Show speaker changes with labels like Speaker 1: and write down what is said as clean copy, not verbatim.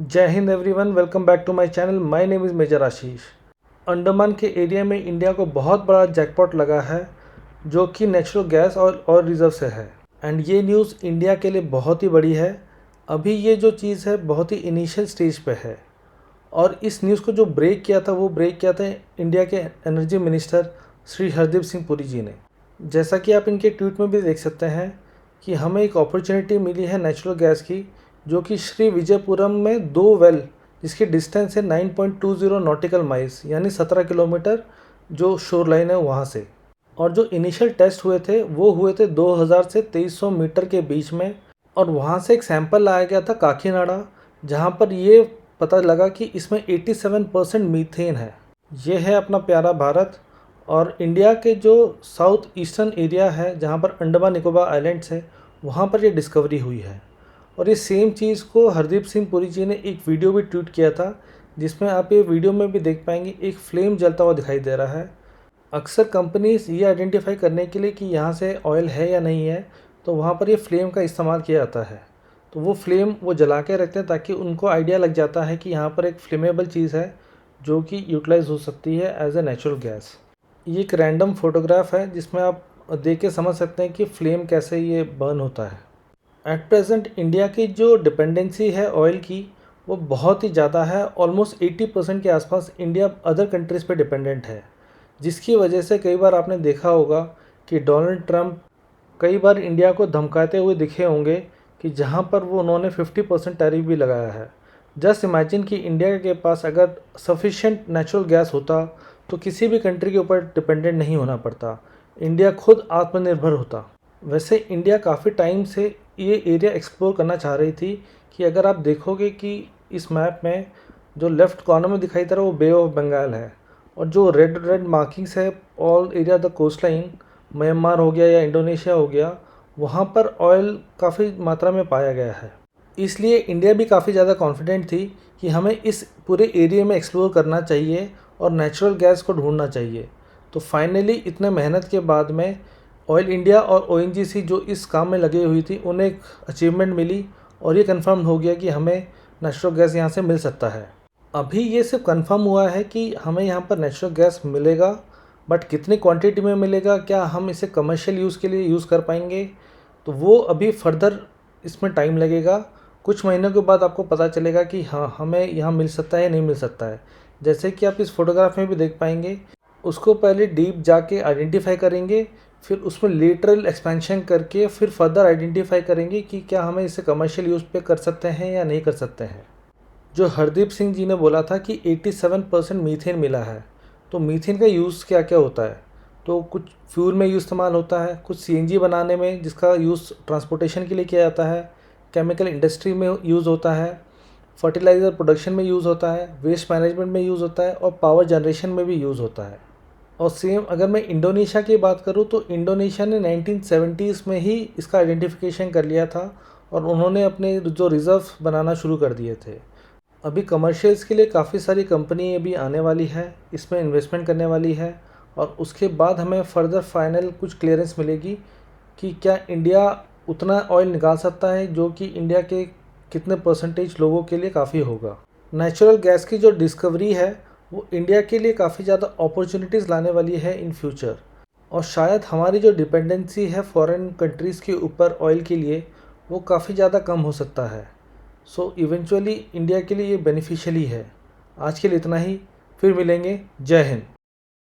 Speaker 1: जय हिंद everyone, welcome back to my channel. My name is major Ashish. Andaman के area में इंडिया को बहुत बड़ा जैकपॉट लगा है जो कि नेचुरल गैस और रिजर्व से है। एंड ये न्यूज़ इंडिया के लिए बहुत ही बड़ी है। अभी ये जो चीज़ है बहुत ही इनिशियल स्टेज पे है और इस न्यूज़ को जो ब्रेक किया था वो ब्रेक किया था इंडिया के एनर्जी मिनिस्टर श्री हरदीप सिंह पुरी जी ने। जैसा कि आप इनके ट्वीट में भी देख सकते हैं कि हमें एक अपॉर्चुनिटी मिली है नेचुरल गैस की, जो कि श्री विजयपुरम में 2 वेल जिसकी डिस्टेंस है 9.20 नॉटिकल माइल्स यानी 17 किलोमीटर जो शोर लाइन है वहाँ से। और जो इनिशियल टेस्ट हुए थे वो हुए थे 2000 से 2300 मीटर के बीच में। और वहाँ से एक सैंपल लाया गया था काकीनाडा, जहाँ पर ये पता लगा कि इसमें 87% मीथेन है। ये है अपना प्यारा भारत। और इंडिया के जो साउथ ईस्टर्न एरिया है जहाँ पर अंडमान निकोबार आइलैंड्स है वहाँ पर ये डिस्कवरी हुई है। और ये सेम चीज़ को हरदीप सिंह पुरी जी ने एक वीडियो भी ट्वीट किया था, जिसमें आप ये वीडियो में भी देख पाएंगे एक फ्लेम जलता हुआ दिखाई दे रहा है। अक्सर कंपनीज ये आइडेंटिफाई करने के लिए कि यहाँ से ऑयल है या नहीं है तो वहाँ पर ये फ्लेम का इस्तेमाल किया जाता है। तो वो फ्लेम वो जला के रखते हैं ताकि उनको आइडिया लग जाता है कि यहाँ पर एक फ्लेमेबल चीज़ है जो कि यूटिलाइज हो सकती है एज ए नेचुरल गैस। ये एक रैंडम फोटोग्राफ है जिसमें आप देख के समझ सकते हैं कि फ्लेम कैसे ये बर्न होता है। एट प्रेजेंट इंडिया की जो डिपेंडेंसी है ऑयल की वो बहुत ही ज़्यादा है। ऑलमोस्ट 80% के आसपास इंडिया अदर कंट्रीज़ पे डिपेंडेंट है, जिसकी वजह से कई बार आपने देखा होगा कि डोनाल्ड ट्रंप कई बार इंडिया को धमकाते हुए दिखे होंगे कि जहाँ पर वो उन्होंने 50% टैरिफ भी लगाया है। जस्ट इमेजिन कि इंडिया के पास अगर सफिशेंट नेचुरल गैस होता तो किसी भी कंट्री के ऊपर डिपेंडेंट नहीं होना पड़ता, इंडिया खुद आत्मनिर्भर होता। वैसे इंडिया काफ़ी टाइम से ये एरिया एक्सप्लोर करना चाह रही थी कि अगर आप देखोगे कि इस मैप में जो लेफ़्ट कॉर्नर में दिखाई दे रहा है वो बे ऑफ बंगाल है और जो रेड रेड मार्किंग्स है all area the coast line, Myanmar हो गया या इंडोनेशिया हो गया, वहाँ पर ऑयल काफ़ी मात्रा में पाया गया है। इसलिए इंडिया भी काफ़ी ज़्यादा कॉन्फिडेंट थी कि हमें इस पूरे एरिया में एक्सप्लोर करना चाहिए और नेचुरल गैस को ढूंढना चाहिए। तो फाइनली इतने मेहनत के बाद में ऑयल इंडिया और ओएनजीसी जो इस काम में लगी हुई थी उन्हें एक अचीवमेंट मिली और ये कंफर्म हो गया कि हमें नेचुरल गैस यहाँ से मिल सकता है। अभी ये सिर्फ कंफर्म हुआ है कि हमें यहाँ पर नेचुरल गैस मिलेगा, बट कितनी क्वांटिटी में मिलेगा, क्या हम इसे कमर्शियल यूज़ के लिए यूज़ कर पाएंगे, तो वो अभी फर्दर इसमें टाइम लगेगा। कुछ महीनों के बाद आपको पता चलेगा कि हाँ हमें यहाँ मिल सकता है या नहीं मिल सकता है। जैसे कि आप इस फोटोग्राफ में भी देख पाएंगे, उसको पहले डीप जाके आइडेंटिफाई करेंगे, फिर उसमें लेटरल एक्सपेंशन करके फिर फर्दर आइडेंटिफाई करेंगे कि क्या हमें इसे कमर्शियल यूज़ पे कर सकते हैं या नहीं कर सकते हैं। जो हरदीप सिंह जी ने बोला था कि 87% मीथेन मिला है, तो मीथेन का यूज़ क्या क्या होता है, तो कुछ फ्यूल में यूज़ इस्तेमाल होता है, कुछ सीएनजी बनाने में जिसका यूज़ ट्रांसपोर्टेशन के लिए किया जाता है, केमिकल इंडस्ट्री में यूज़ होता है, फर्टिलाइज़र प्रोडक्शन में यूज़ होता है, वेस्ट मैनेजमेंट में यूज़ होता है और पावर जनरेशन में भी यूज़ होता है। और सेम अगर मैं इंडोनेशिया की बात करूँ तो इंडोनेशिया ने 1970s में ही इसका आइडेंटिफिकेशन कर लिया था और उन्होंने अपने जो रिज़र्व बनाना शुरू कर दिए थे। अभी कमर्शियल्स के लिए काफ़ी सारी कंपनी अभी आने वाली है, इसमें इन्वेस्टमेंट करने वाली है और उसके बाद हमें फर्दर फाइनल कुछ क्लियरेंस मिलेगी कि क्या इंडिया उतना ऑयल निकाल सकता है जो कि इंडिया के कितने परसेंटेज लोगों के लिए काफ़ी होगा। नेचुरल गैस की जो डिस्कवरी है वो इंडिया के लिए काफ़ी ज़्यादा अपॉर्चुनिटीज़ लाने वाली है इन फ्यूचर। और शायद हमारी जो डिपेंडेंसी है फॉरेन कंट्रीज़ के ऊपर ऑयल के लिए वो काफ़ी ज़्यादा कम हो सकता है। सो इवेंचुअली इंडिया के लिए ये बेनिफिशियल ही है। आज के लिए इतना ही, फिर मिलेंगे। जय हिंद।